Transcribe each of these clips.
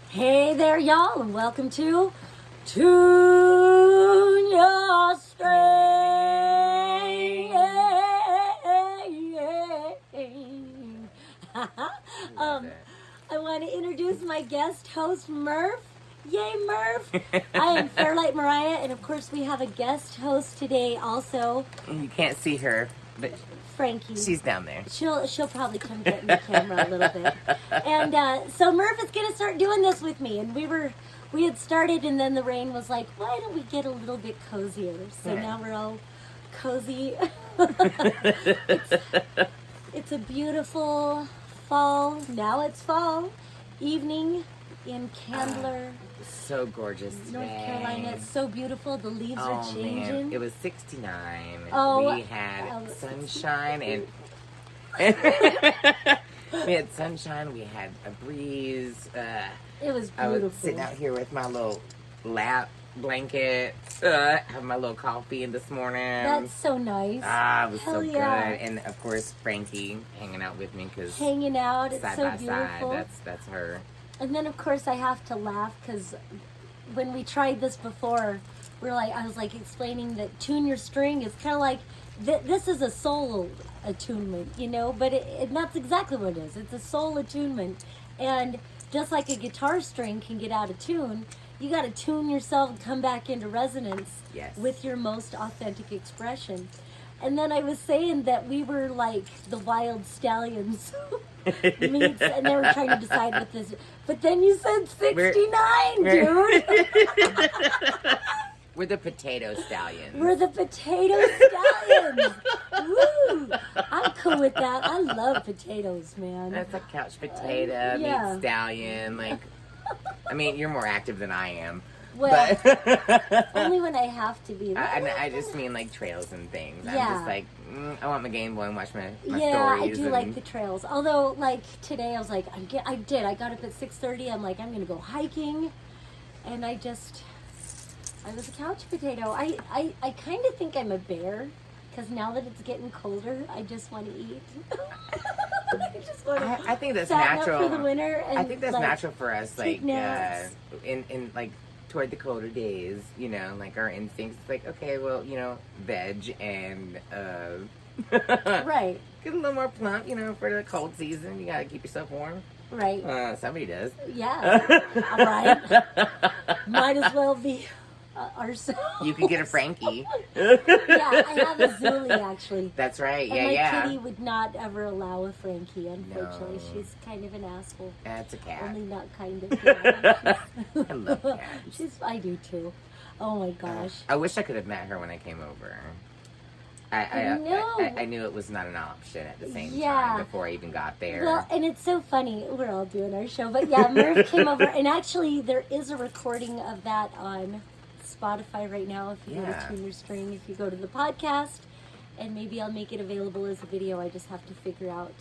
Hey there, y'all, and welcome to Tune Your String. I want to introduce my guest host, Merf. Yay, Merf! I am Fairlight and Moriah, and of course, we have a guest host today also. You can't see her, but Frankie. she's down there. She'll probably come get in the camera a little bit. And so Merf is going to start doing this with me. And we had started, and then the rain was like, why don't we get a little bit cozier? So now we're all cozy. It's a beautiful fall. Now it's fall evening in Candler, So gorgeous today. North Carolina. It's so beautiful. The leaves are changing. Man. It was 69. Oh, we had sunshine and we had sunshine. We had a breeze. It was beautiful. I was sitting out here with my little lap blanket, having my little coffee in this morning. That's so nice. It was Hell so yeah. good. And of course, Frankie hanging out with me because Hanging out. It's side so by beautiful. side. That's her. And then, of course, I have to laugh because when we tried this before, I was like explaining that tune your string is kind of like this is a soul attunement, you know, but that's exactly what it is. It's a soul attunement, and just like a guitar string can get out of tune, you got to tune yourself and come back into resonance with your most authentic expression. And then I was saying that we were like the wild stallions meets, and they were trying to decide what this. But then you said 69, dude. We're the potato stallions. We're the potato stallions. Woo! I'm cool with that. I love potatoes, man. That's a couch potato, meat stallion. Like, I mean, you're more active than I am. Well, but only when I have to be. I just mean like trails and things. I'm just like, I want my Game Boy and watch my stories. I do like the trails. Although, like today, I was like, I got up at 6:30. I'm like, I'm gonna go hiking, and I was a couch potato. I kind of think I'm a bear because now that it's getting colder, I just want to eat. I think that's fatten natural up for the winter. And, I think that's natural for us. Like in like toward the colder days, you know, like our instincts. It's like, okay, well, you know, veg and right. Get a little more plump, you know, for the cold season. You gotta keep yourself warm. Right. Somebody does. Yeah. All right. Might as well be ourselves. You could get a Frankie. Yeah, I have a Zuli actually. That's right. And Yeah, my kitty would not ever allow a Frankie, unfortunately. No. She's kind of an asshole. That's a cat. Only not kind of. Yeah. I love cats. I do too. Oh my gosh. I wish I could have met her when I came over. I knew it was not an option at the same time before I even got there. Well, and it's so funny. We're all doing our show. But yeah, Merv came over. And actually, there is a recording of that on Spotify right now. If you go to Tune Your String, if you go to the podcast. And maybe I'll make it available as a video. I just have to figure out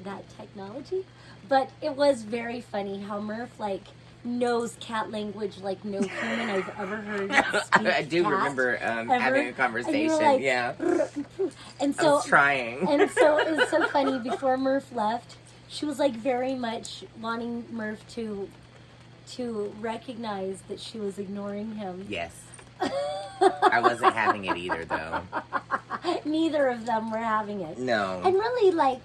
that technology. But it was very funny how Merv, like, knows cat language like no human I've ever heard speak. I do remember having a conversation. Like, yeah. And so I was trying. And so it was so funny. Before Merv left, she was like very much wanting Merv to recognize that she was ignoring him. Yes. I wasn't having it either, though. Neither of them were having it. No. And really, like,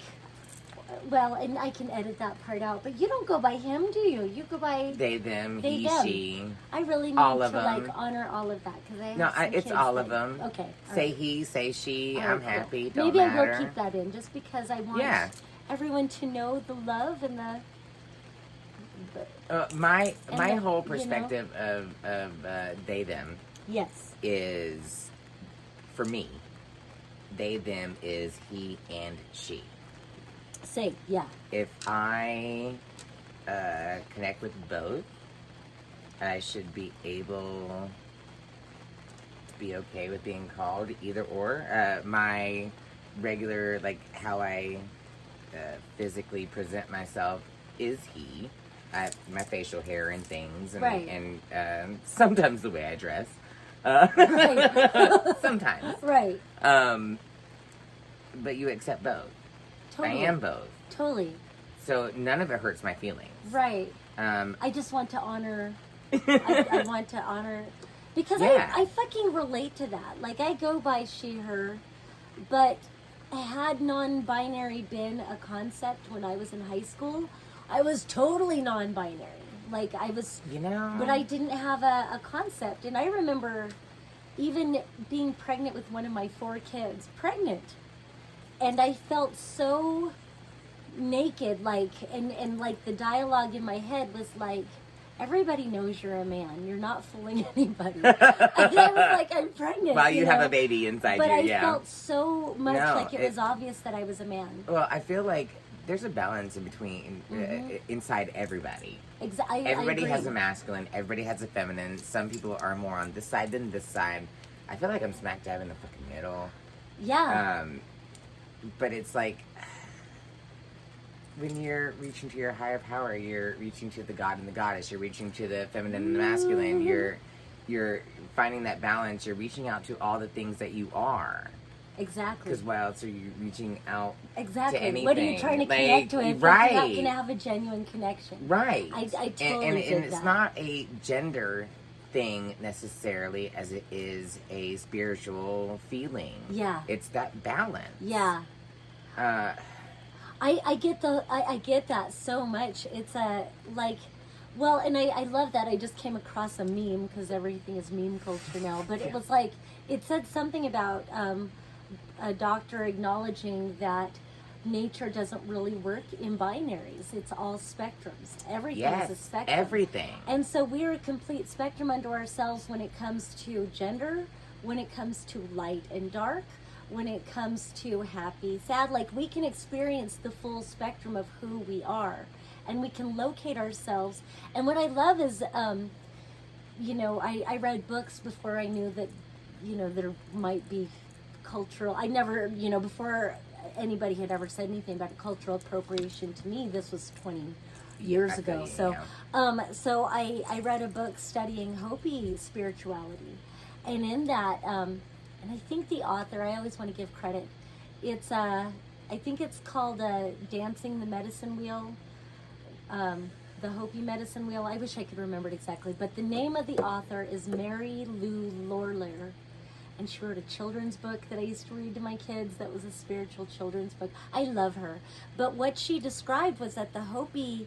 well, and I can edit that part out, but you don't go by him, do you? You go by they, them, they, he, them. she. I really need all to of them. like honor all of that because I have it's all of them. Okay. Say he, say she. I'm happy. Don't Maybe matter. I will keep that in just because I want everyone to know the love and my the, whole perspective of they them is, for me, they them is he and she. If I connect with both, I should be able to be okay with being called either or. My regular, like, how I physically present myself is he. My facial hair and things, and sometimes the way I dress. Sometimes. Right. But you accept both. Totally. I am both. Totally. So none of it hurts my feelings. Right. I just want to honor. I want to honor because Yeah. I fucking relate to that. Like I go by she, her, but had non-binary been a concept when I was in high school, I was totally non-binary. Like I was, but I didn't have a concept. And I remember even being pregnant with one of my 4 kids, and I felt so naked, like, and like the dialogue in my head was like, everybody knows you're a man. You're not fooling anybody. And I was like, I'm pregnant. Well, you have a baby inside but you, I felt so much like it was obvious that I was a man. Well, I feel like there's a balance in between, inside everybody. Everybody has a masculine, everybody has a feminine. Some people are more on this side than this side. I feel like I'm smack dab in the fucking middle. Yeah. But it's like, when you're reaching to your higher power, you're reaching to the god and the goddess, you're reaching to the feminine and the masculine, you're finding that balance, you're reaching out to all the things that you are. Exactly. Because why else are you reaching out exactly. to anything? What are you trying to connect to if right. you're not going to have a genuine connection? Right. I totally and get it's that. not a gender thing necessarily as it is a spiritual feeling. Yeah. It's that balance. Yeah. I get that so much. It's well, and I love that. I just came across a meme because everything is meme culture now. But it was like, it said something about a doctor acknowledging that nature doesn't really work in binaries. It's all spectrums. Everything is a spectrum. Everything. And so we're a complete spectrum unto ourselves when it comes to gender, when it comes to light and dark, when it comes to happy, sad. Like we can experience the full spectrum of who we are, and we can locate ourselves. And what I love is, I read books before I knew that, there might be cultural. I never, before anybody had ever said anything about cultural appropriation to me, this was 20 years ago. So I read a book studying Hopi spirituality, and in that, and I think the author, I always want to give credit. It's I think it's called Dancing the Medicine Wheel, the Hopi Medicine Wheel. I wish I could remember it exactly, but the name of the author is Mary Lou Lorler. And she wrote a children's book that I used to read to my kids that was a spiritual children's book. I love her. But what she described was that the Hopi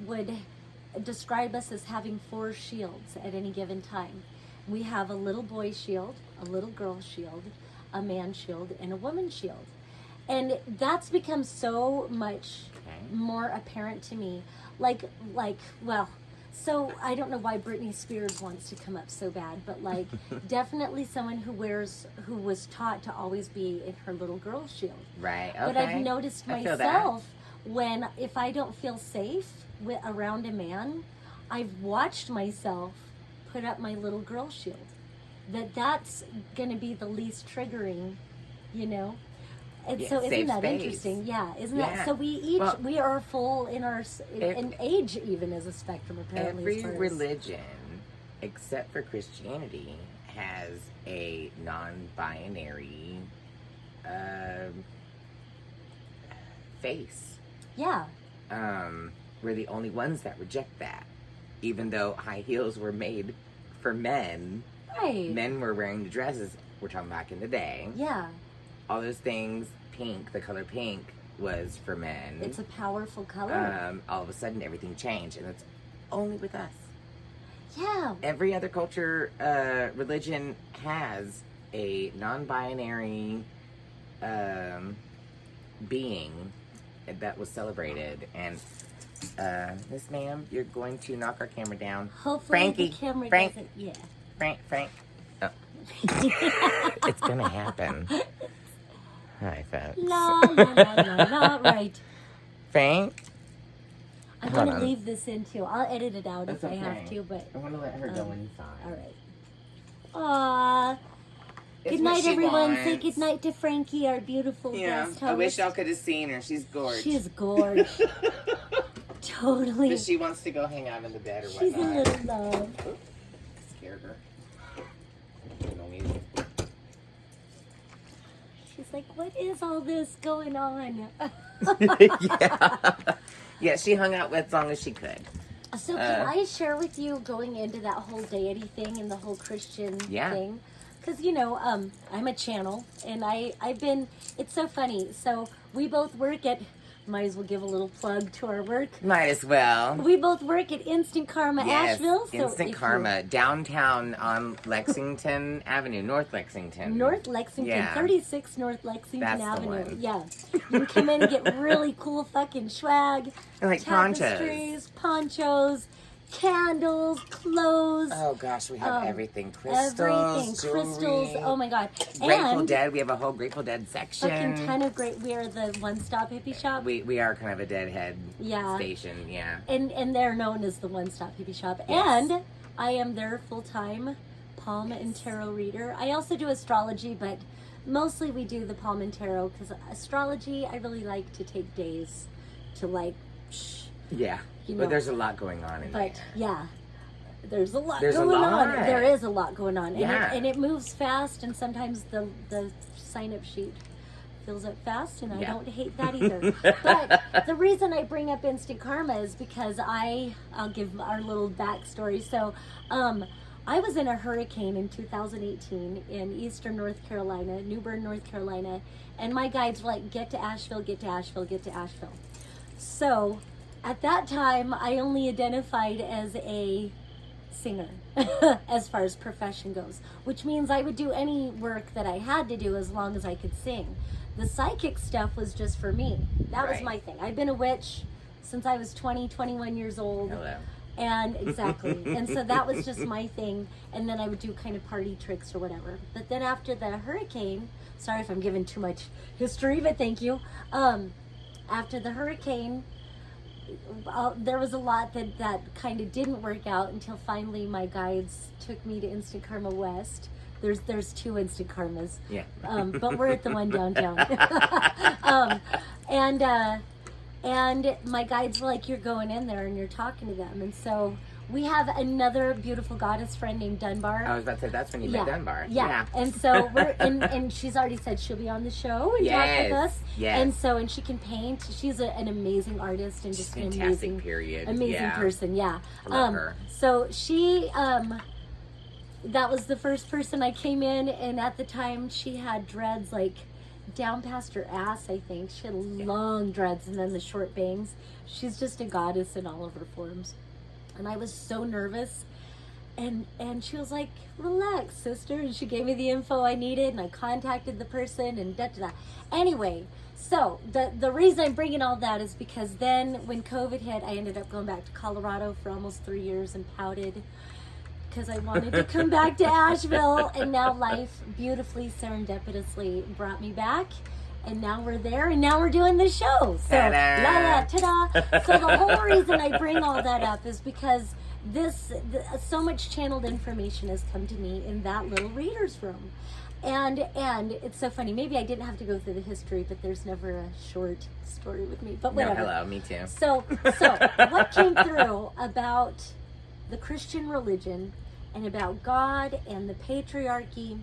would describe us as having 4 shields at any given time. We have a little boy shield, a little girl shield, a man shield, and a woman shield. And that's become so much more apparent to me. So I don't know why Britney Spears wants to come up so bad, but definitely someone who was taught to always be in her little girl shield. Right. Okay. But I've noticed myself if I don't feel safe around a man, I've watched myself put up my little girl shield. That's going to be the least triggering, And so isn't that interesting? Yeah, isn't that? So we are full in our in age even as a spectrum apparently. Every religion, except for Christianity, has a non-binary face. Yeah. We're the only ones that reject that, even though high heels were made for men. Right. Men were wearing the dresses. We're talking back in the day. Yeah. All those things, pink, the color pink was for men. It's a powerful color. All of a sudden, everything changed, and it's only with us. Yeah. Every other culture, religion has a non-binary being that was celebrated. And Miss Ma'am, you're going to knock our camera down. Hopefully Frankie, the camera Frank, doesn't. Yeah. Frank. Oh. It's gonna happen. Hi, folks. No, right. Frank? I'm going to leave this in too. I'll edit it out if I have to, but... I want to let her go inside. All right. Aww. Good night, everyone. Wants. Say good night to Frankie, our beautiful guest host. I wish y'all could have seen her. She's gorgeous. She's gorgeous. Totally. But she wants to go hang out in the bed or whatnot. She's a little love. Oops. Scared her. She's like, what is all this going on? Yeah. Yeah, she hung out as long as she could. So can I share with you going into that whole deity thing and the whole Christian thing? Because, I'm a channel, and I've been, it's so funny. So we both work at, might as well give a little plug to our work. Might as well. We both work at Instant Karma Asheville. So Instant Karma, downtown on Lexington Avenue, North Lexington. North Lexington, 36 North Lexington That's Avenue. the one. Yeah. You can come in and get really cool fucking swag. Like tapestries, ponchos, candles, clothes. Oh gosh, we have everything. Crystals, jewelry. Crystals. Oh my god. Grateful Dead. We have a whole Grateful Dead section. Fucking kind of great. We are the one-stop hippie shop. We are kind of a deadhead station. Yeah. And they're known as the one-stop hippie shop. Yes. And I am their full-time palm and tarot reader. I also do astrology, but mostly we do the palm and tarot because astrology I really like to take days to Yeah. But there's a lot going on in there. But yeah, there's a lot going on. There is a lot going on. Yeah. And it moves fast, and sometimes the sign-up sheet fills up fast, and I don't hate that either. But the reason I bring up Instant Karma is because I'll give our little backstory. So I was in a hurricane in 2018 in eastern North Carolina, New Bern, North Carolina, and my guides were like, get to Asheville, get to Asheville, get to Asheville. So at that time, I only identified as a singer as far as profession goes, which means I would do any work that I had to do as long as I could sing. The psychic stuff was just for me. That was my thing. I've been a witch since I was 20, 21 years old. Hello. And exactly. And so that was just my thing. And then I would do kind of party tricks or whatever. But then after the hurricane, sorry if I'm giving too much history, but thank you. After the hurricane, there was a lot that kind of didn't work out until finally my guides took me to Instant Karma West. There's two Instant Karmas. Yeah. But we're at the one downtown. And my guides were like, you're going in there and you're talking to them. And so we have another beautiful goddess friend named Dunbar. I was about to say, that's when you met Dunbar. Yeah. And so we're, and she's already said she'll be on the show and talk with us. Yes. And she can paint. She's an amazing artist and just an amazing person. Yeah. I love her. So she, that was the first person I came in, and at the time she had dreads like down past her ass, I think. She had long dreads and then the short bangs. She's just a goddess in all of her forms. And I was so nervous. And she was like, relax, sister. And she gave me the info I needed, and I contacted the person and da-da-da. Anyway, so the reason I'm bringing all that is because then when COVID hit, I ended up going back to Colorado for almost 3 years and pouted because I wanted to come back to Asheville, and now life beautifully serendipitously brought me back, and now we're there, and now we're doing the show. So ta-da! So the whole reason I bring all that up is because so much channeled information has come to me in that little reader's room, and it's so funny. Maybe I didn't have to go through the history, but there's never a short story with me. But whatever. No, hello, me too. So what came through about the Christian religion and about God and the patriarchy.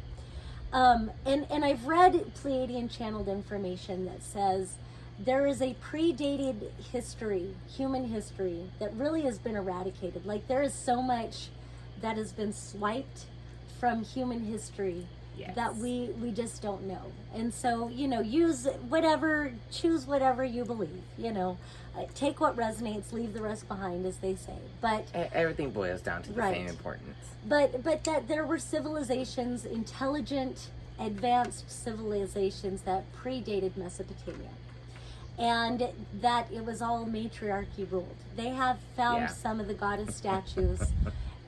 And I've read Pleiadian channeled information that says there is a predated history, human history, that really has been eradicated. Like there is so much that has been swiped from human history that we just don't know. And so, choose whatever you believe, take what resonates, leave the rest behind, as they say. But everything boils down to the same importance. But that there were civilizations, intelligent, advanced civilizations that predated Mesopotamia, and that it was all matriarchy ruled. They have found some of the goddess statues,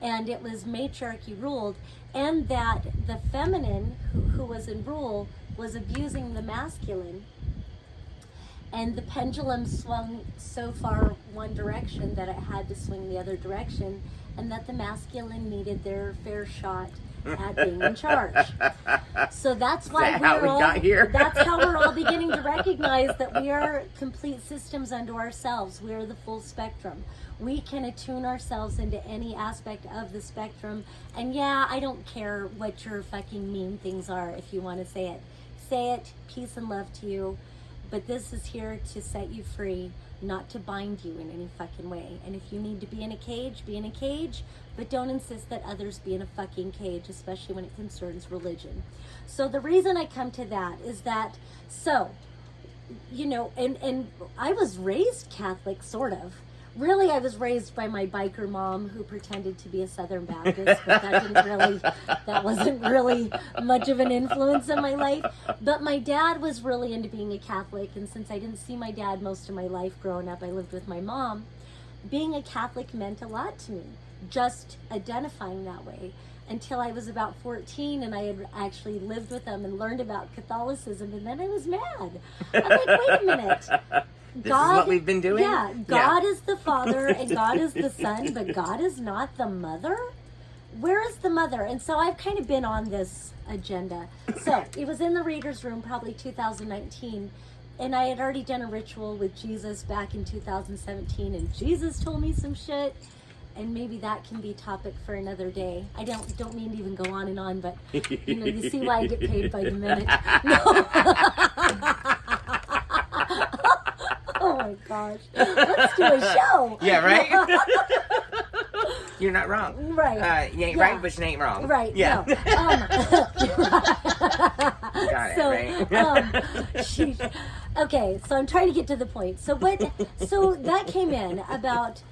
and it was matriarchy ruled, and that the feminine who was in rule was abusing the masculine, and the pendulum swung so far one direction that it had to swing the other direction, and that the masculine needed their fair shot at being in charge. So that's why got here? That's how we're all beginning to recognize that we are complete systems unto ourselves. We are the full spectrum. We can attune ourselves into any aspect of the spectrum. And I don't care what your fucking mean things are. If you want to say it, peace and love to you. But this is here to set you free, not to bind you in any fucking way. And if you need to be in a cage, be in a cage, but don't insist that others be in a fucking cage, especially when it concerns religion. So the reason I come to that is that, so, you know, and I was raised Catholic, sort of. Really, I was raised by my biker mom who pretended to be a Southern Baptist, but that wasn't really much of an influence in my life. But my dad was really into being a Catholic, and since I didn't see my dad most of my life growing up, I lived with my mom. Being a Catholic meant a lot to me, just identifying that way, until I was about 14 and I had actually lived with them and learned about Catholicism, and then I was mad. I'm like, wait a minute. This is what we've been doing? Yeah, God is the Father and God is the Son, but God is not the Mother? Where is the Mother? And so I've kind of been on this agenda. So it was in the reader's room, probably 2019, and I had already done a ritual with Jesus back in 2017, and Jesus told me some shit, and maybe that can be topic for another day. I don't mean to even go on and on, but you know, you see why I get paid by the minute. No. Oh my gosh. Let's do a show. Yeah, right? You're not wrong. Right. You ain't right, but you ain't wrong. Right. Yeah. No. Got it, so, right? Sheesh. Okay, so I'm trying to get to the point. So that came in about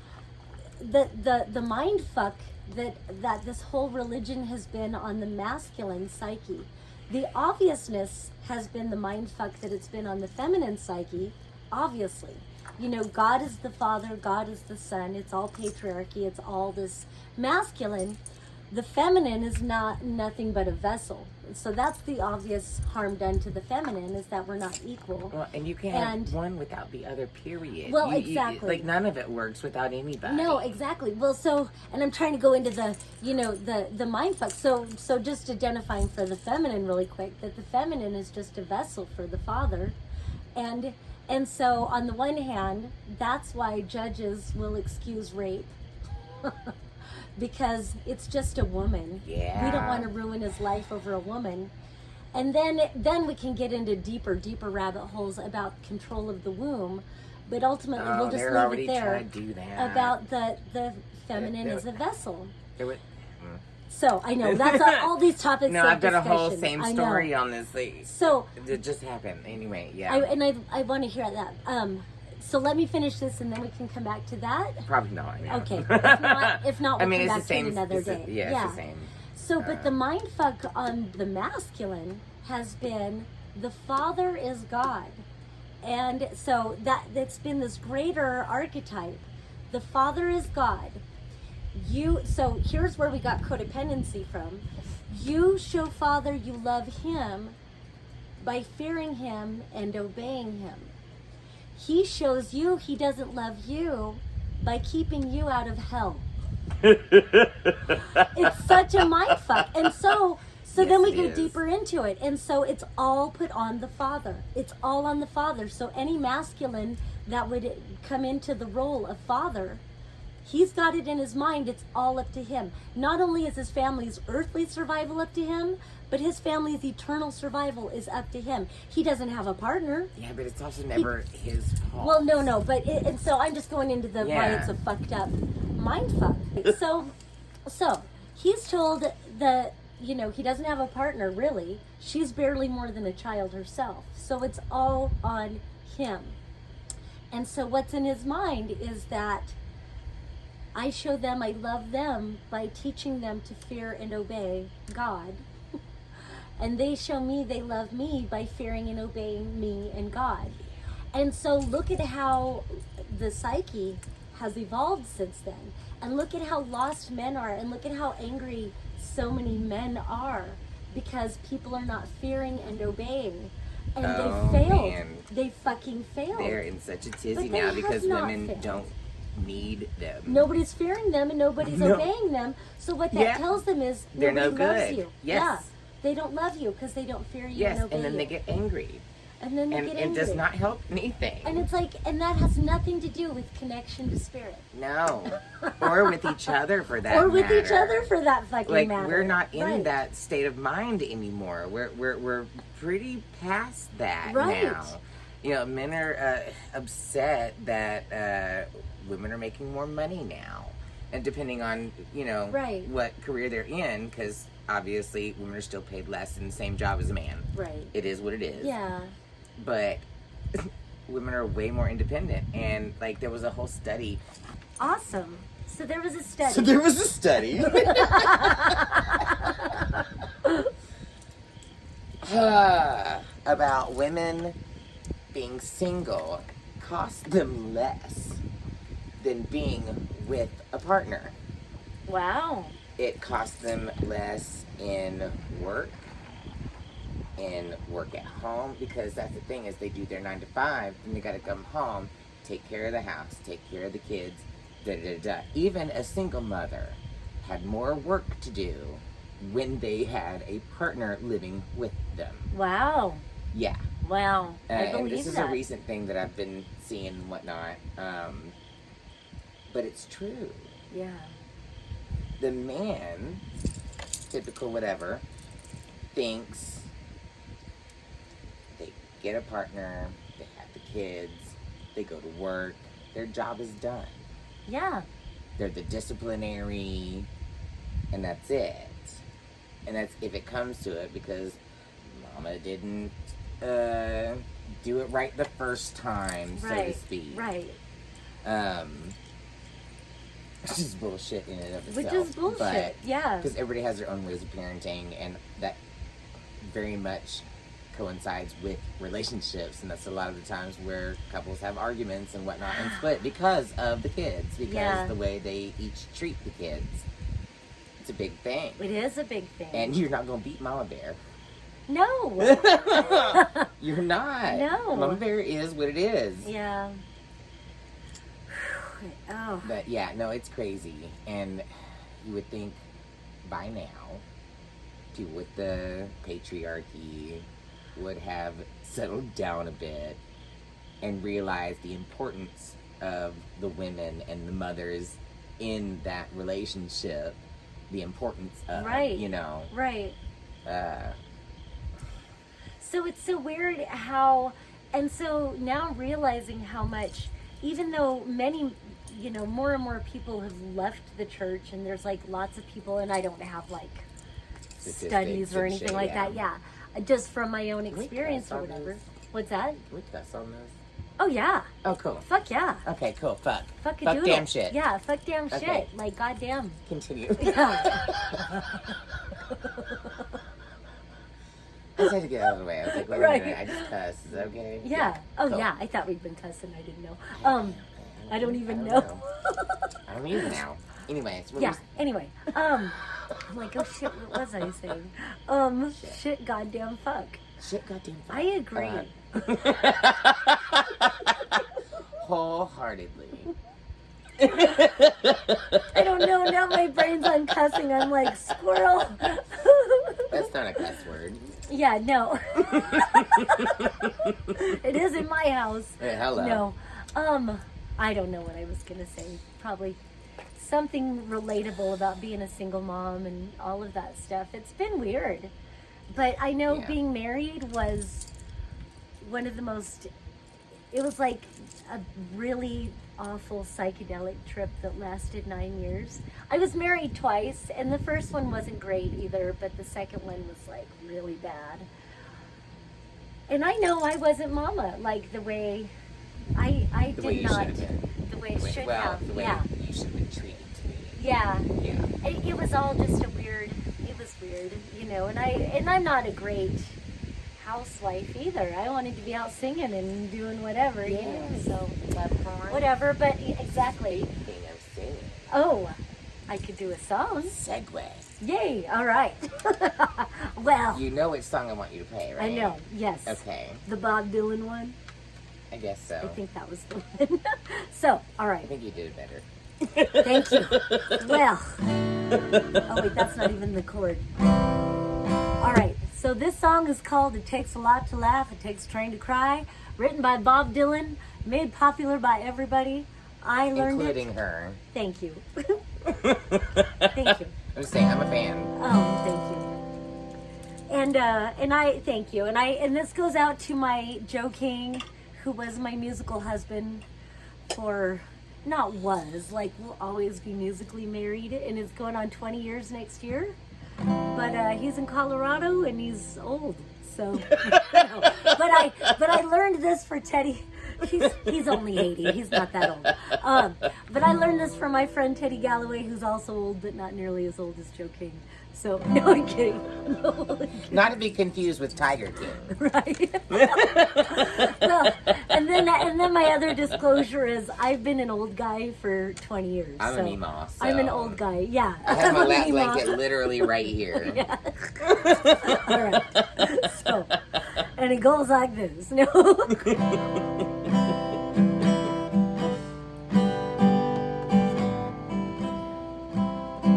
the mind fuck that this whole religion has been on the masculine psyche. The obviousness has been the mind fuck that it's been on the feminine psyche. Obviously, you know, God is the Father, God is the Son. It's all patriarchy. It's all this masculine. The feminine is nothing but a vessel. So that's the obvious harm done to the feminine, is that we're not equal. Well, and you can't have one without the other, period. Well, exactly. Like, none of it works without anybody. No, exactly. Well, so, and I'm trying to go into the, you know, the mind fuck. So just identifying for the feminine really quick, that the feminine is just a vessel for the Father. And so on the one hand, that's why judges will excuse rape. Because it's just a woman. Yeah. We don't want to ruin his life over a woman. And then we can get into deeper rabbit holes about control of the womb. But ultimately, we'll just leave it there. Trying to do that. About the feminine is a vessel. So I know that's all these topics. No, I've got a whole same story on this. So it just happened anyway. Yeah. I want to hear that. So let me finish this, and then we can come back to that. Probably not. Yeah. Okay. If not, we'll come back to it another day. Yeah, it's the same. So, but the mind fuck on the masculine has been the Father is God, and so that's been this greater archetype. The Father is God. So here's where we got codependency from. You show Father you love him by fearing him and obeying him. He shows you he doesn't love you by keeping you out of hell. It's such a mindfuck. And so yes, then we go deeper into it. And so it's all put on the Father. It's all on the Father. So any masculine that would come into the role of Father, he's got it in his mind. It's all up to him. Not only is his family's earthly survival up to him, but his family's eternal survival is up to him. He doesn't have a partner. Yeah, but it's also never his fault. Well, no, but and so I'm just going into why it's a fucked up mind fuck. So he's told that, you know, he doesn't have a partner, really. She's barely more than a child herself. So it's all on him. And so what's in his mind is that I show them I love them by teaching them to fear and obey God. And they show me they love me by fearing and obeying me and God. And so look at how the psyche has evolved since then. And look at how lost men are. And look at how angry so many men are. Because people are not fearing and obeying. And they failed. Man. They fucking failed. They're in such a tizzy now because women don't need them. Nobody's fearing them and nobody's obeying them. So what that tells them is they're nobody no loves good. you. Yes. Yeah. They don't love you because they don't fear you and obey and then you. they get angry. And then they get angry. It does not help anything. And it's like, and that has nothing to do with connection to spirit. No. Or with each other for that Or with matter. each other for that fucking matter. We're not in that state of mind anymore. We're pretty past that now. Men are upset that women are making more money now. And depending on, Right. what career they're in, because obviously women are still paid less in the same job as a man. Right. It is what it is. Yeah. But women are way more independent. And, like, there was a whole study. Awesome. So there was a study. About women being single cost them less than being with a partner. Wow. It costs them less in work at home, because that's the thing, is they do their 9 to 5 and they gotta come home, take care of the house, take care of the kids, Even a single mother had more work to do when they had a partner living with them. Wow. Yeah. Wow. I believe and this is that. a recent thing that I've been seeing and whatnot. But it's true. Yeah. The man, typical whatever, thinks they get a partner, they have the kids, they go to work, their job is done. Yeah. They're the disciplinary, and that's it. And that's if it comes to it, because mama didn't do it right the first time, so to speak. Right. Which is bullshit in and of itself. Which is bullshit, yeah. Because everybody has their own ways of parenting, and that very much coincides with relationships, and that's a lot of the times where couples have arguments and whatnot and split because of the kids, because the way they each treat the kids. It's a big thing. It is a big thing. And you're not going to beat Mama Bear. No. You're not. No. Mama Bear is what it is. Yeah. Oh. But yeah, no, it's crazy. And you would think by now, people with the patriarchy would have settled down a bit and realized the importance of the women and the mothers in that relationship. The importance of, Right. Right. So it's so weird how, and so now realizing how much, even though many, more and more people have left the church, and there's like lots of people, and I don't have like studies or anything like that. Yeah. Just from my own experience or whatever. What's that? Can we cuss on this? Oh, yeah. Oh, cool. Fuck yeah. Okay, cool. Fuck Fuck damn shit. Yeah, fuck damn Okay. shit. Like, goddamn. Continue. Yeah. I just had to get out of the way. I was like, wait Right. a minute, I just cussed. Is that okay? Yeah. Oh, Cool. yeah. I thought we'd been cussing. I didn't know. I don't even know. I don't even know. Anyways. Yeah. Anyway. I'm like, oh shit, what was I saying? Shit, goddamn, fuck. Shit, goddamn. I agree. Wholeheartedly. I don't know. Now my brain's on cussing. I'm like, squirrel. That's not a cuss word. Yeah, no. It is in my house. Hey, hello. No. I don't know what I was gonna say. Probably something relatable about being a single mom and all of that stuff. It's been weird. But I know being married was one of the most, it was like a really awful psychedelic trip that lasted 9 years. I was married twice, and the first one wasn't great either, but the second one was like really bad. And I know I wasn't mama, like the way I The did way you not, should have been. the way it should have. The way Yeah. you should have been treated to me. Yeah. Yeah. It was all just it was weird, and I'm not a great housewife either. I wanted to be out singing and doing whatever, so whatever, but exactly. Speaking of singing. Oh, I could do a song. Segue. Yay, all right. Well, You know which song I want you to play, right? I know, yes. Okay. The Bob Dylan one. I guess so. I think that was the one. So, all I right. think you did it better. Thank you. Well, oh wait, that's not even the chord. All right, so this song is called It Takes a Lot to Laugh, It Takes a Train to Cry, written by Bob Dylan, made popular by everybody. I learned Including her. Thank you. Thank you. I'm just saying, I'm a fan. Oh, thank you. And I thank you. And this goes out to my Joe King, who was my musical husband for, not was, like we'll always be musically married, and it's going on 20 years next year. But he's in Colorado and he's old, so. But I learned this for Teddy. He's only 80. He's not that old. But I learned this from my friend Teddy Galloway, who's also old, but not nearly as old as Joe King. So, no, I'm kidding. No, I'm kidding. Not to be confused with Tiger King. Right. No, and then my other disclosure is I've been an old guy for 20 years. I'm so a Meemaw. So I'm an old guy. Yeah. I have my I'm a lap Meemaw. blanket literally right here. Yeah. All right. So, and it goes like this. No.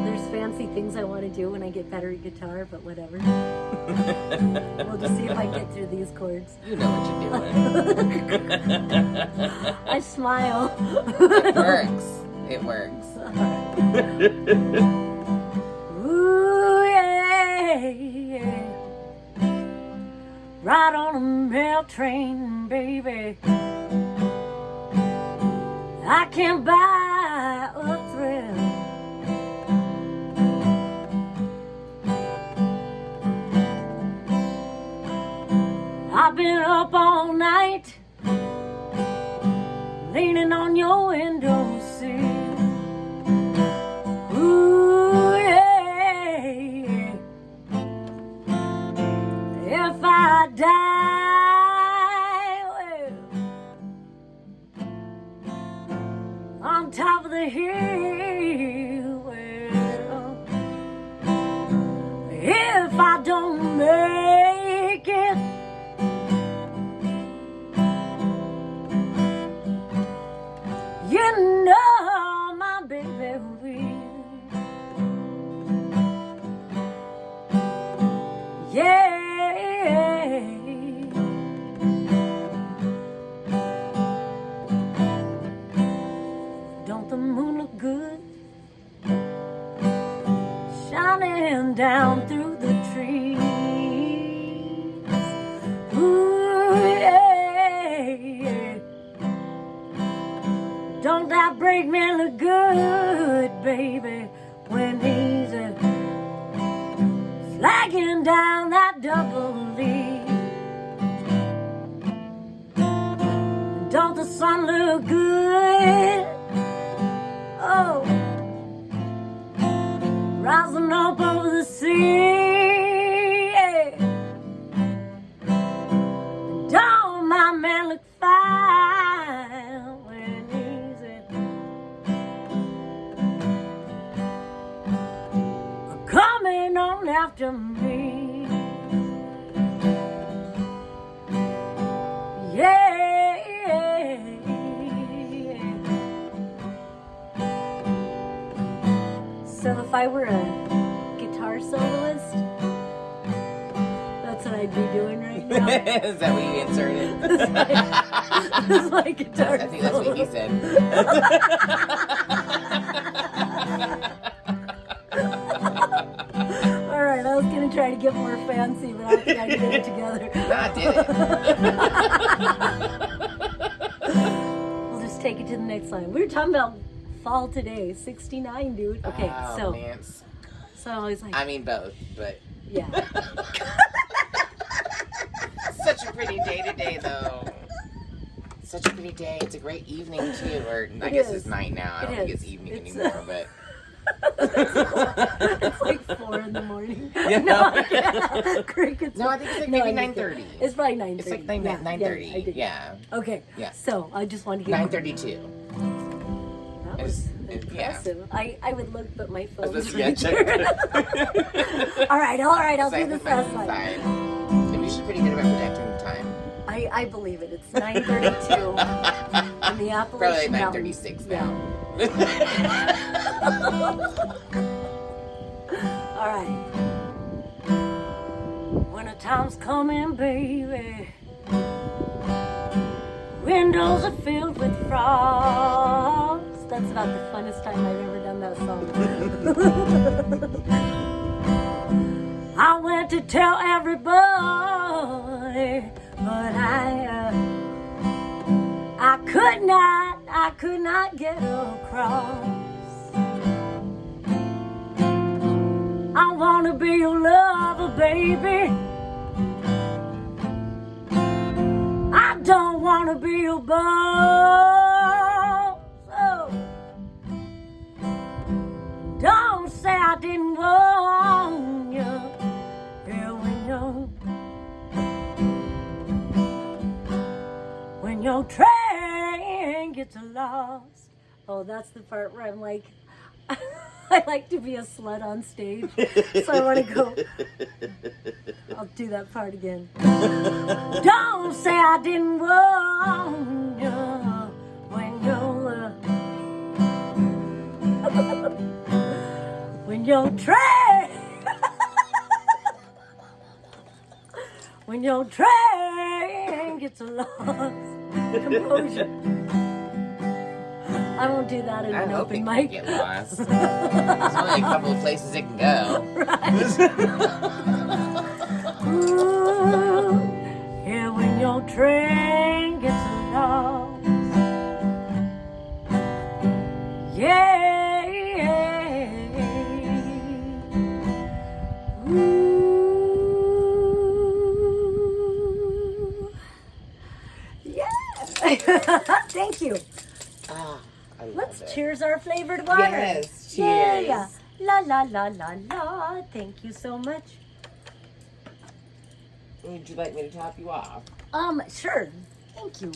There's fancy things I want to do when I get better at guitar, but whatever. We'll just see if I get through these chords. You know what you're doing. I smile. It works. It works. Ooh, yeah, yeah. Ride on a mail train, baby. I can't buy a thrill. I've been up all night, leaning on your windowsill. Ooh, yeah. If I die, well, on top of the hill, well, if I don't make it, you know my baby will. Yeah. Don't the moon look good? Shining down through the trees. Ooh, yeah. Don't that break me look good, baby, when he's flagging down that double leaf? Don't the sun look good? Oh, rising up over the sea. Yeah. Don't my man look fine when he's coming on after me? Yeah. So if I were a guitar soloist, that's what I'd be doing right now. Is that what you inserted? This is my guitar I think that's what he said. All right, I was gonna try to get more fancy, but I don't think I can get it together. I did it. We'll just take it to the next line. We were talking about fall today, 69, dude. Okay, Oh, so man. I was like, I mean both, but yeah. such a pretty day today, though. Such a pretty day. It's a great evening too, or I guess it's night now. I don't think it's evening anymore, but. It's like 4 in the morning. Yeah. No, crickets. No, I think it's like maybe 9:30. It's probably 9:30. It's like 9:30. Yeah. Okay. Yeah. So I just wanted to get 9:32. That was Yeah. impressive. I would look, but my phone was Yeah, All right. I'll So I do have this to last find line. inside. And we should pretty good about protecting the time. I believe it. It's 9:32 in the Appalachian Probably like Mountains. 9:36 Yeah. now. All right. Winter time's coming, baby. Windows are filled with frogs. That's about the funnest time I've ever done that song. I went to tell everybody, but I I could not get across. I wanna be your lover, baby. I don't wanna be your boss. Oh. Don't say I didn't warn you. Yeah, when your train gets lost. Oh, that's the part where I'm like, I like to be a slut on stage, so I want to go. I'll do that part again. Don't say I didn't warn you when your train when your train gets lost. Composure. I won't do that in an open mic. Get lost. There's only a couple of places it can go. Right. Ooh, yeah, when your train gets lost. Yeah. Ooh. Yeah. Thank you. Ah, I love Let's it. cheers our flavored water. Yes, cheers. Yeah. La la la la la. Thank you so much. Would you like me to top you off? Sure. Thank you.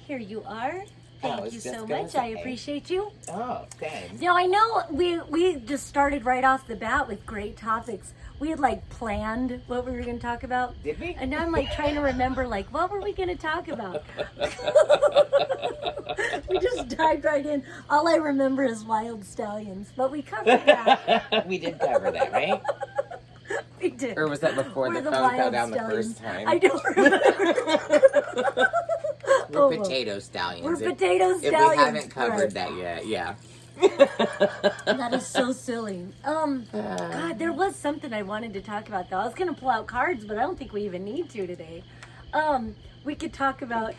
Here you are. Thank you so much. I appreciate you. Oh, thanks. Now I know we just started right off the bat with great topics. We had like planned what we were going to talk about. Did we? And now I'm like trying to remember like what were we going to talk about? We just dived right in. All I remember is wild stallions, but we covered that. We did cover that, right? We did. Or was that before the phone fell down the first time? I don't remember. We're potato stallions. We're potato stallions. If we haven't covered that yet, yeah. That is so silly. God, there was something I wanted to talk about though. I was gonna pull out cards, but I don't think we even need to today. We could talk about.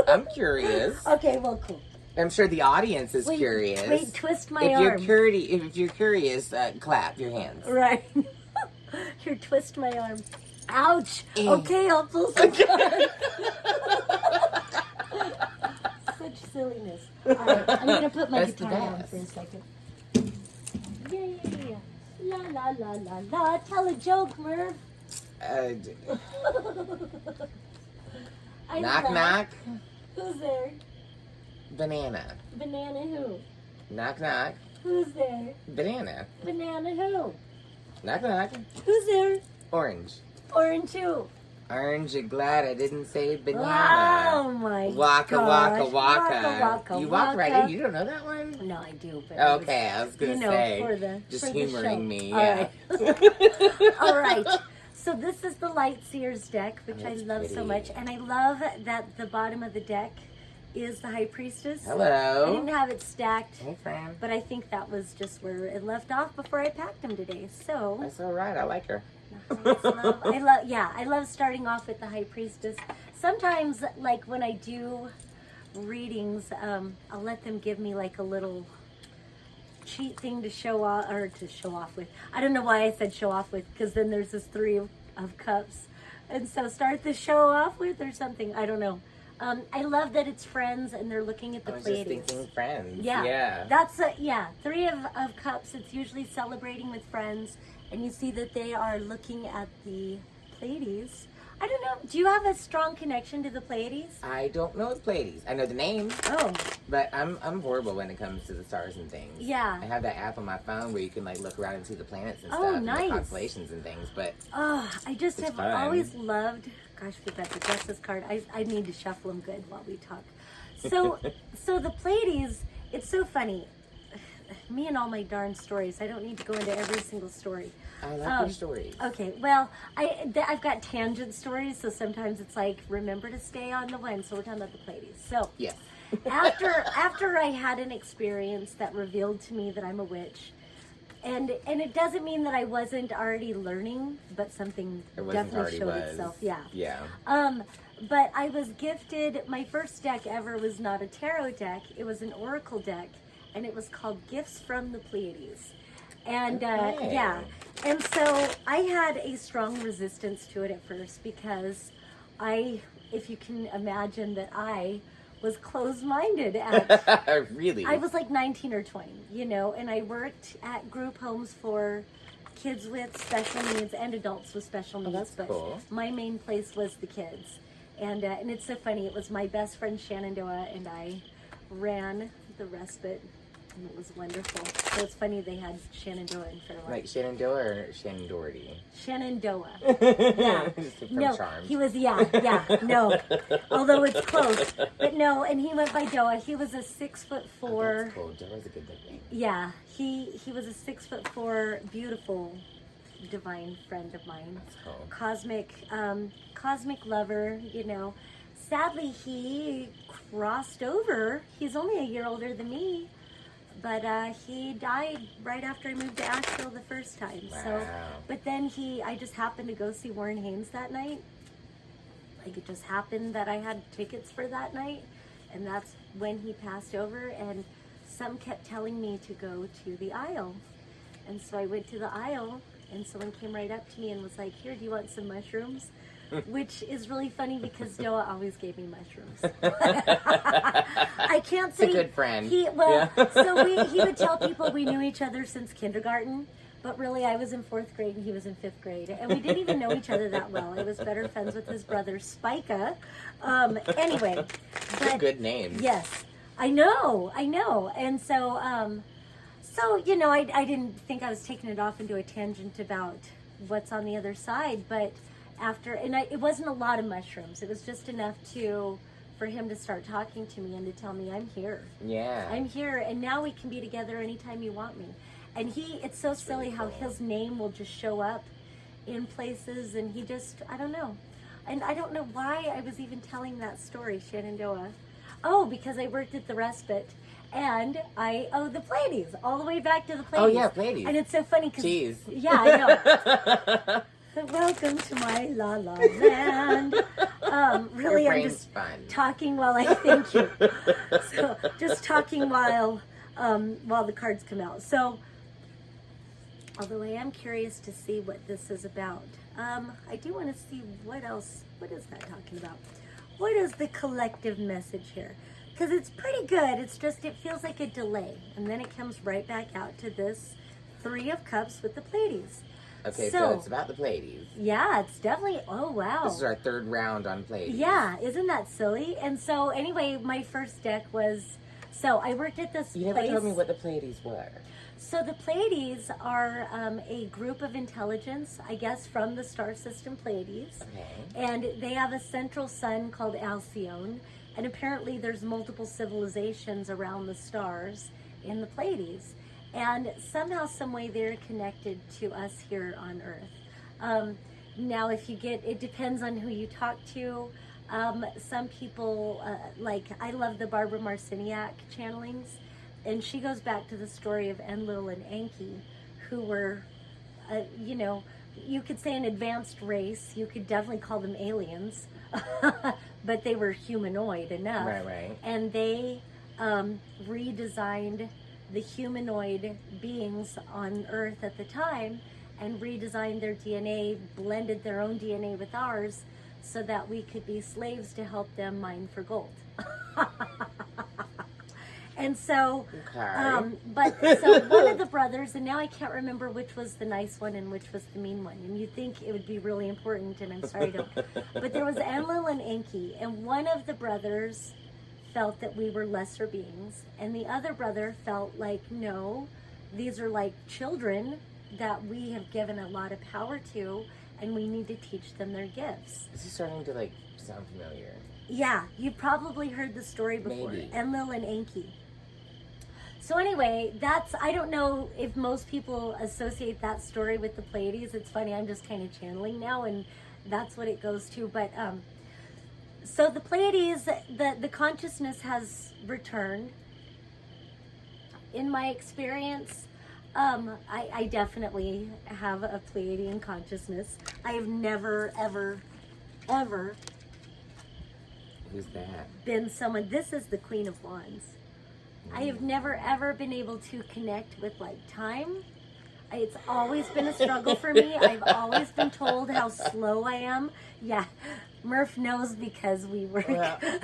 I'm curious. Okay, well, cool. I'm sure the audience is curious. Wait, twist my if arm. If you're curious, clap your hands. Right. Here, twist my arm. Ouch. Okay, I'll pull some cards. Such silliness. All right, I'm gonna put my guitar down for a second. Yeah. La la la la la. Tell a joke, Merv. Knock knock. Who's there? Banana. Banana who? Knock knock. Who's there? Banana. Banana who? Knock knock. Who's there? Orange. Orange who? Aren't you glad I didn't say banana? Oh my Waka gosh. waka waka. Waka, You waka. walked right in. You don't know that one? No, I do. But Okay, I was gonna say. Just for humoring the show. me. All Yeah. right. All right. So this is the Light Seers deck, which I love so pretty. much, and I love that the bottom of the deck is the High Priestess. I Hello. didn't have it stacked, Hey, friend. but I think that was just where it left off before I packed them today. So That's all right. I like her. I love starting off with the High Priestess. Sometimes, like when I do readings, I'll let them give me like a little cheat thing to show off with. I don't know why I said show off with, because then there's this Three of Cups, and so start the show off with or something. I don't know. I love that it's friends and they're looking at the Pleiades. I was just thinking friends. Yeah. That's Three of Cups. It's usually celebrating with friends, and you see that they are looking at the Pleiades. I don't know. Do you have a strong connection to the Pleiades? I don't know the Pleiades. I know the name. Oh. But I'm horrible when it comes to the stars and things. Yeah. I have that app on my phone where you can like look around and see the planets and Oh, stuff. nice. And the constellations and things. But I just it's have fun. always loved. Gosh, we got the Justice card. I need to shuffle them good while we talk. So the Pleiades. It's so funny. Me and all my darn stories. I don't need to go into every single story. I love your stories. Okay, well, I've got tangent stories, so sometimes it's like, remember to stay on the one. So we're talking about the Pleiades. So Yes. after I had an experience that revealed to me that I'm a witch, And it doesn't mean that I wasn't already learning, but something definitely showed itself. Yeah. Yeah. But I was gifted, my first deck ever was not a tarot deck, it was an oracle deck, and it was called Gifts from the Pleiades. And Okay. yeah, and so I had a strong resistance to it at first because if you can imagine that I was closed-minded at Really? I was like 19 or 20, and I worked at group homes for kids with special needs and adults with special needs. That's but cool. my main place was the kids. And it's so funny. It was my best friend Shenandoah and I ran the respite, and it was wonderful. So it's funny they had Shenandoah in Fairlight. Like Shenandoah or Shannon Doherty? Shenandoah. Yeah. From No, Charmed. he was, no. Although it's close. But no, and he went by Doa. He was a 6'4". Oh, that's cool. Doa's a good nickname. Yeah, he was a 6'4", beautiful, divine friend of mine. That's cool. Cosmic lover, Sadly, he crossed over. He's only a year older than me, but he died right after I moved to Asheville the first time. Wow. So, but then I just happened to go see Warren Haynes that night. Like, it just happened that I had tickets for that night, and that's when he passed over. And some kept telling me to go to the aisle, and so I went to the aisle, and someone came right up to me and was like, "Here, do you want some mushrooms?" Which is really funny because Doa always gave me mushrooms. I can't say It's a good friend. So he would tell people we knew each other since kindergarten, but really I was in 4th grade and he was in 5th grade, and we didn't even know each other that well. I was better friends with his brother Spica. Anyway, Good name. Yes, I know, and so I didn't think I was taking it off into a tangent about what's on the other side, but it wasn't a lot of mushrooms. It was just enough for him to start talking to me and to tell me, I'm here. Yeah. I'm here, and now we can be together anytime you want me. And it's so silly really how cool. his name will just show up in places, and I don't know. And I don't know why I was even telling that story, Shenandoah. Oh, because I worked at the respite. And the Pleiades, all the way back to the Pleiades. Oh, yeah, Pleiades. And it's so funny because... Jeez. Yeah, I know. Welcome to my la la land. Really, Your I'm brain's just fun. talking while I thank you. So, just talking while the cards come out. So, although I am curious to see what this is about, I do want to see what else. What is that talking about? What is the collective message here? Because it's pretty good. It's just, it feels like a delay. And then it comes right back out to this 3 of Cups with the Pleiades. Okay, so it's about the Pleiades. Yeah, it's definitely, oh wow. This is our 3rd round on Pleiades. Yeah, isn't that silly? And so anyway, my first deck was, I worked at this You never place. told me what the Pleiades were. So the Pleiades are a group of intelligence, I guess, from the star system Pleiades. Okay. And they have a central sun called Alcyone. And apparently there's multiple civilizations around the stars in the Pleiades. And somehow, some way, they're connected to us here on Earth. Now, it depends on who you talk to. Some people, I love the Barbara Marciniak channelings. And she goes back to the story of Enlil and Enki, who were, you could say an advanced race. You could definitely call them aliens. But they were humanoid enough. Right. And they redesigned the humanoid beings on Earth at the time and redesigned their DNA, blended their own DNA with ours so that we could be slaves to help them mine for gold. And so, okay. one of the brothers, and now I can't remember which was the nice one and which was the mean one. And you'd think it would be really important, and I'm sorry I don't. But there was Enlil and Enki, and one of the brothers felt that we were lesser beings, and the other brother felt like, no, these are like children that we have given a lot of power to, and we need to teach them their gifts. This is starting to sound familiar. Yeah, you probably heard the story before. Maybe. Enlil and Enki. So anyway, I don't know if most people associate that story with the Pleiades. It's funny, I'm just kind of channeling now, and that's what it goes to. But so the Pleiades, the consciousness has returned. In my experience, I definitely have a Pleiadian consciousness. I have never, ever, ever Who's that? been someone. This is the Queen of Wands. I have never, ever been able to connect with like time. It's always been a struggle for me. I've always been told how slow I am. Yeah, Merf knows because we work. Well. And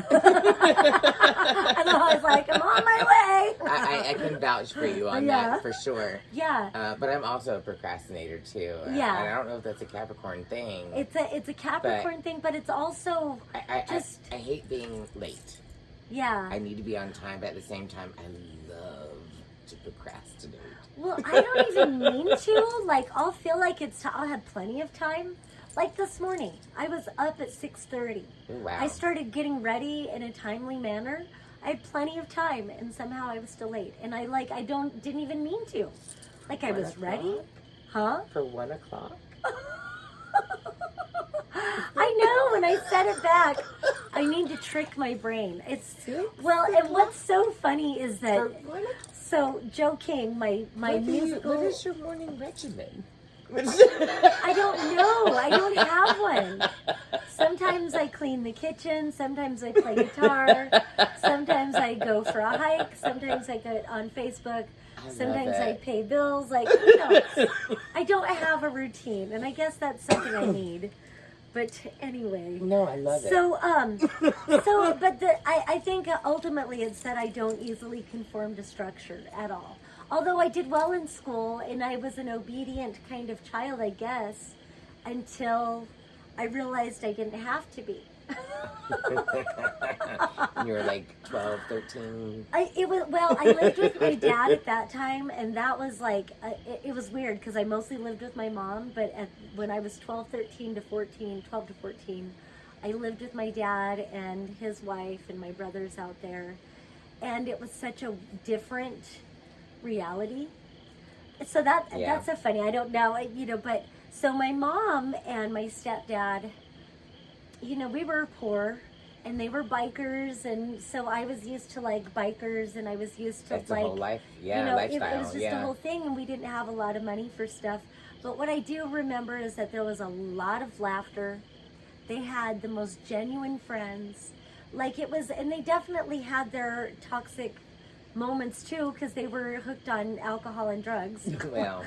I was like, I'm on my way. I can vouch for you on that for sure. Yeah. But I'm also a procrastinator too. Yeah. And I don't know if that's a Capricorn thing. It's a Capricorn thing, but it's also I hate being late. yeah. I need to be on time, but at the same time, I love to procrastinate. Well, I don't even mean to. Like, I'll feel like I'll have plenty of time. Like this morning, I was up at 6:30. Oh, wow. I started getting ready in a timely manner. I had plenty of time, and somehow I was still late. And I didn't even mean to. Like, I was ready. Huh? For 1 o'clock? I know, when I set it back, I need to trick my brain. Well, and what's so funny is that, so Joe King, my musical... What is your morning regimen? I don't know. I don't have one. Sometimes I clean the kitchen. Sometimes I play guitar. Sometimes I go for a hike. Sometimes I go on Facebook. Sometimes I pay bills. Like, I don't have a routine, and I guess that's something I need. But anyway. No, I love it. But I think ultimately it's that I don't easily conform to structure at all. Although I did well in school, and I was an obedient kind of child, I guess, until I realized I didn't have to be. You were like 12, 13? I lived with my dad at that time, and that was like, it was weird because I mostly lived with my mom, but when I was 12 to 14, I lived with my dad and his wife and my brothers out there, and it was such a different reality. So that's so funny. I don't know, but so my mom and my stepdad, we were poor, and they were bikers, and so I was used to like bikers, and I was used to that's like the whole life, lifestyle. It was just a whole thing, and we didn't have a lot of money for stuff. But what I do remember is that there was a lot of laughter. They had the most genuine friends. Like it was, and they definitely had their toxic moments too, because they were hooked on alcohol and drugs. Well,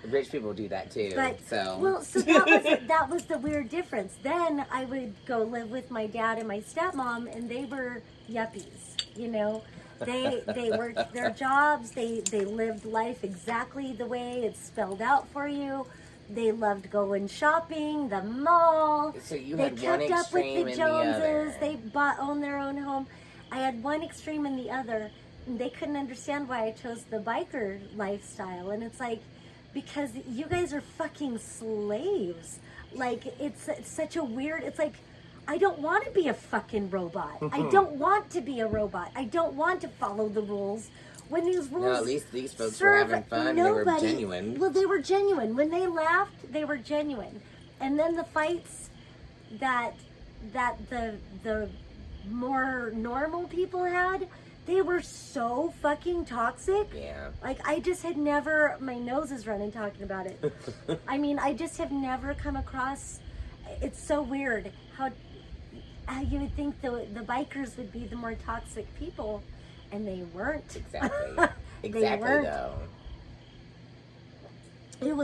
rich people do that too. But so that was the weird difference. Then I would go live with my dad and my stepmom, and they were yuppies. They worked their jobs. They lived life exactly the way it's spelled out for you. They loved going shopping, the mall. So you they had kept one up with extreme the and the other. Joneses. They owned their own home. I had one extreme and the other. And they couldn't understand why I chose the biker lifestyle. And it's like, because you guys are fucking slaves. Like, it's such a weird, it's like, I don't want to be a fucking robot. I don't want to be a robot. I don't want to follow the rules. When these rules... No, at least these folks were having fun. They were genuine. Well, they were genuine. When they laughed, they were genuine. And then the fights that the more normal people had, they were so fucking toxic. Yeah. Like, I just had never... My nose is running talking about it. I mean, I just have never come across... It's so weird how you would think the bikers would be the more toxic people, and they weren't. Exactly. Exactly, weren't. though. It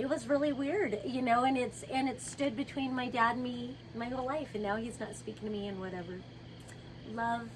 was really weird, and it stood between my dad and me my whole life, and now he's not speaking to me and whatever. Love.